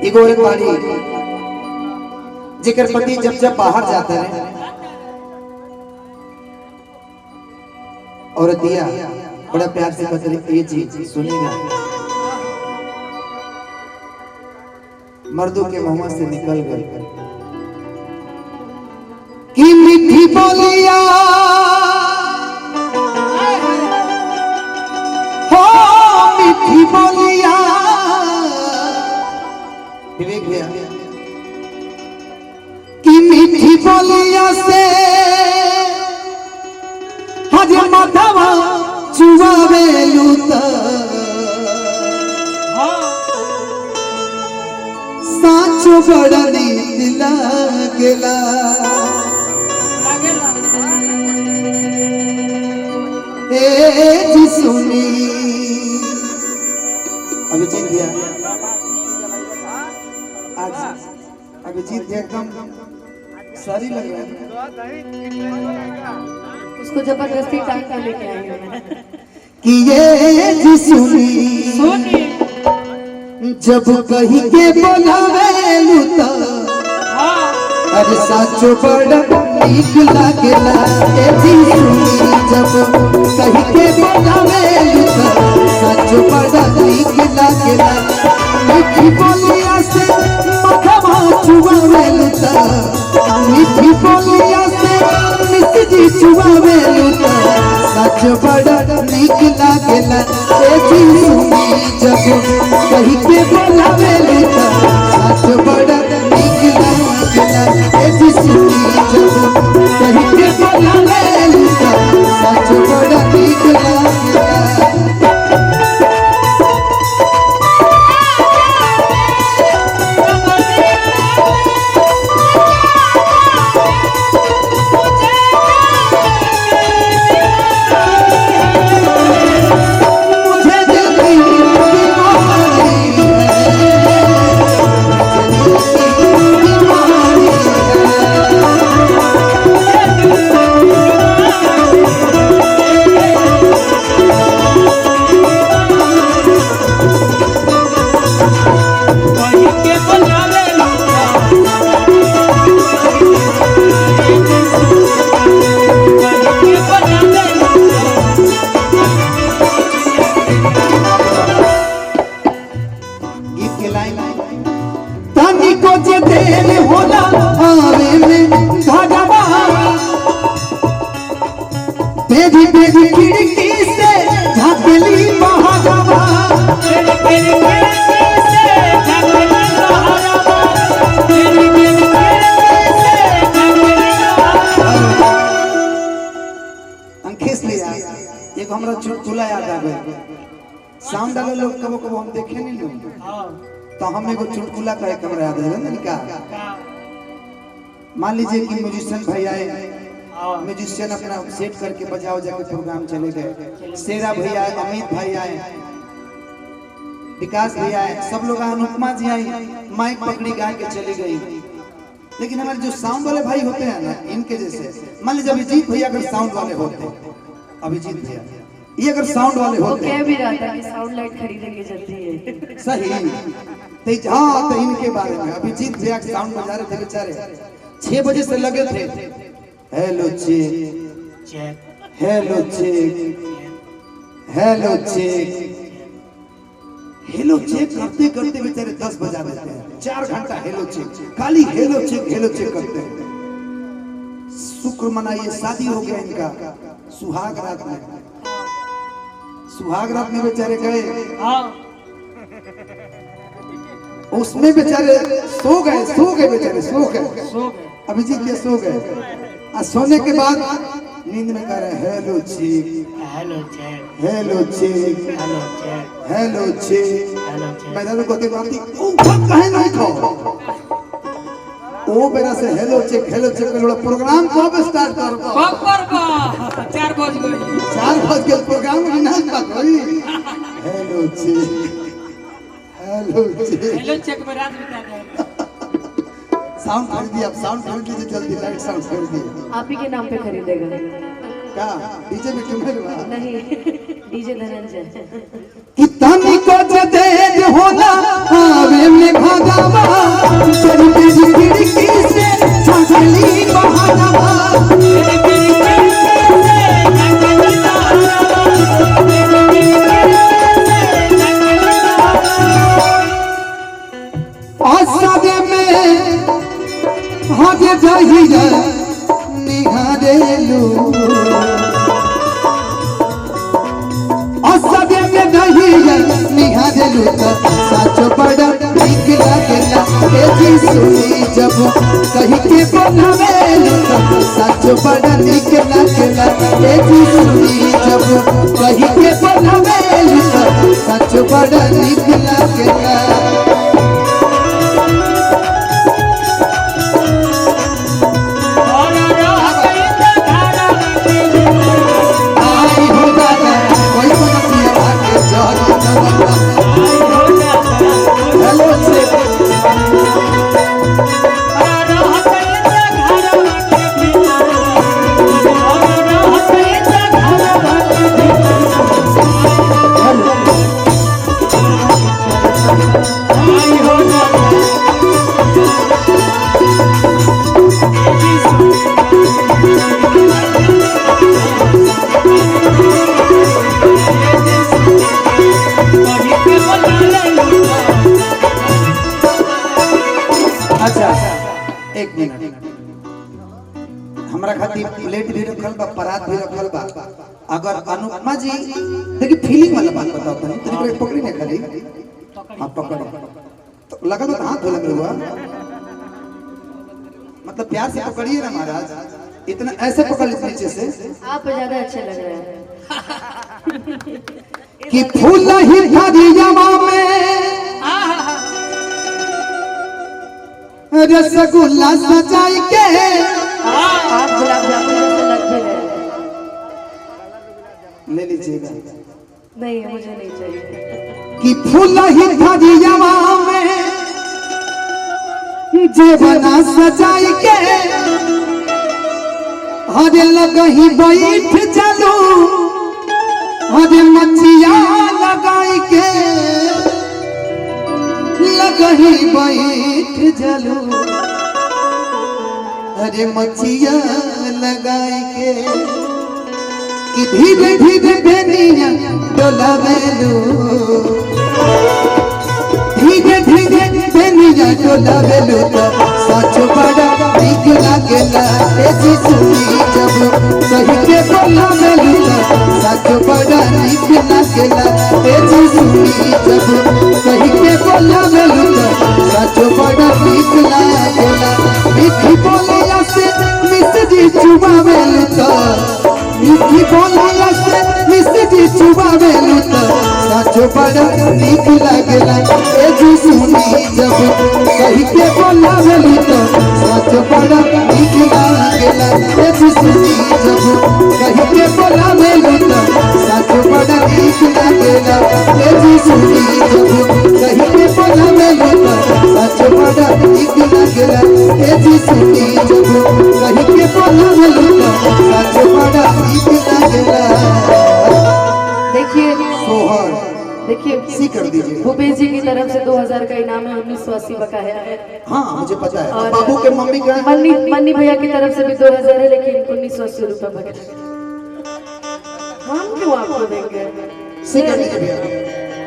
एगो औरत बाड़ी जेकर पति जब जब बाहर जाता है औरतिया बड़ा प्यार से कहते रहे ये चीज सुनेगा मर्दों के मुंह से निकल गई कि मीठी बोलिया हो मीठी बोलिया विवेक भैया कि मीठी बोलिया से हज माधवा चुवावे लूता साचो बड़ा नींद लागेला ए जी सुनी अभिजीत भैया आज अभिजीत भैया एकदम सारी लग रहा है उसको जबरदस्ती टांग कर लेके आई हूं मैं कि ये जी सुनी जब कहीं के बोलावे लूता अरे साचो बड़ा नीक लागेला ए जी सुनी जब कहीं के बोलावे लूता साचो बड़ा नीक लागेला मीठी बोलिया से मखवा चुवावे लूता मीठी बोलिया से मिसजी चुवावे लूता साचो बड़ा नीक लागेला ए जी सुनी जब कहीं के बोलावे लूता साचो बड़ा नीक लागेला ए जी सुनी जब कहीं के बोलावे लूता साचो बड़ा नीक लागेला बेबी बेबी खिड़की से झांकली महारावा अंकेश ले एक हमरा चुटकुला याद आ गए साउंड वाले लोग कबो कबो हम देखे नहीं लोग तो हम एगो चुटकुला कहे हमरा याद है ना क्या मान लीजिए कि म्यूजिशियन भाई आए म्यूजिशियन अपना सेट करके बजाओ जाके प्रोग्राम चले गए शेरा भैया आए अमित भाई आए विकास भैया आए सब लोग आए अनुपमा जी आई माइक पकड़ी गा के चली गई लेकिन हमारे जो साउंड वाले भाई होते हैं ना इनके जैसे मान लीजिए अभिजीत भैया अगर साउंड वाले होते अभिजीत भैया ये अगर साउंड वाले होते कह भी रहा था कि साउंड लाइट खरीदेंगे जल्दी है सही हाँ तो इनके बारे में अभिजीत भैया साउंड बजा रहे थे बेचारे 6 बजे से लगे थे hello check hello check hello check hello check करते करते बेचारे 10 बजा देते हैं 4 घंटा हेलो चेक खाली हेलो चेक करते हैं शुक्र मनाइए शादी हो गया इनका सुहाग रात में बेचारे गए उसमें बेचारे सो गए बेचारे सो गए अभिजीत ये सो गए सोने के बाद नींद में कह रहे hello check hello check hello check hello check hello check hello check मैं तो कहते बात ओ कहे नहीं खाओ ओ बेरा से हेलो चेक का प्रोग्राम कब स्टार्ट करबो कब 4 बज गई 4 बज के प्रोग्राम में ना स्टार्ट होई हेलो चेक में रात बिता दे साउंड खरीद दिया साउंड खरीद लीजिए जल्दी लाइट साउंड खरीद दिए आप ही के नाम पे खरीदेगा क्या डीजे में क्यों नहीं नहीं डीजे धनंजय कि तनी को जे होला आवे में भागावा तेरी तेरी खिड़की से झांकली बहावा आसादे में हाथे जाहिया निहारेलू आसादे में जाहिया निहारेलू तो साचो बड़ा निक लागेला ए जी सुनी जब कहीं के बनावेलू तो साचो बड़ा निक लागेला ए जी सुनी जब कहीं के बनावेलू तो साचो बड़ा निक लागेला अच्छा एक मिनट हमरा खातिर प्लेट भी रखल बा परात भी रखल बा अगर अनुपमा जी देखिए फीलिंग वाला बात बताओ तनी तनी पकड़ी नहीं खाली हां पकड़ो तो लगा तो हाथ धोला मेरे हुआ मतलब प्यार से पकड़िए ना महाराज इतना ऐसे पकड़ लीजिए नीचे से आप ज्यादा अच्छे लग रहे हैं कि फूल ही धरियावा में रसगुल्ला सजाई के आप गुलाब जामुन जैसे लग भी रहे हैं। ले लीजिएगा नहीं मुझे नहीं चाहिए कि फूल ही धरियावा में जेवना सजाई के हरे लगही बैठ चलू हरे मछिया लगाई के लगही बैठ चलू हरे मछिया लगाई के कि धीरे धीरे बेनिया डोलावेलू धीरे धीरे बेनिया डोलावेलू तो साचो बड़ा निक लागेला ए जी सुनी जब कहीं के बोलावेलू तो साचो बड़ा निक लागेला ए जी सुनी जब कहीं के बोलावेलू तो साचो बड़ा निक लागेला मीठी बोलिया से मिसरी चुबावेलू तो मीठी बोलिया से मिसरी चुबावेलू तो साचो बड़ा निक लागेला ए जी सुनी जब कहीं के बोलावेलू तो साचो बड़ा निक लागेला ए जी सुनी जब कहीं के बोलावेलू तो साचो बड़ा निक लागेला ए जी सुनी जब कहीं के बोलावेलू तो साचो बड़ा निक लागेला ए जी सुनी जब कहीं के बोलावेलू तो साचो बड़ा निक लागेला देखिए सोहर देखिए सी कर दीजिए भूपेश जी की तरफ से 2000 का इनाम है 1980 बकाया है हाँ मुझे पता है और बाबू के मम्मी का मन्नी भैया की तरफ से भी 2000 है लेकिन 1980 रुपए बकाया हम क्यों आपको देंगे सी कर दीजिए भैया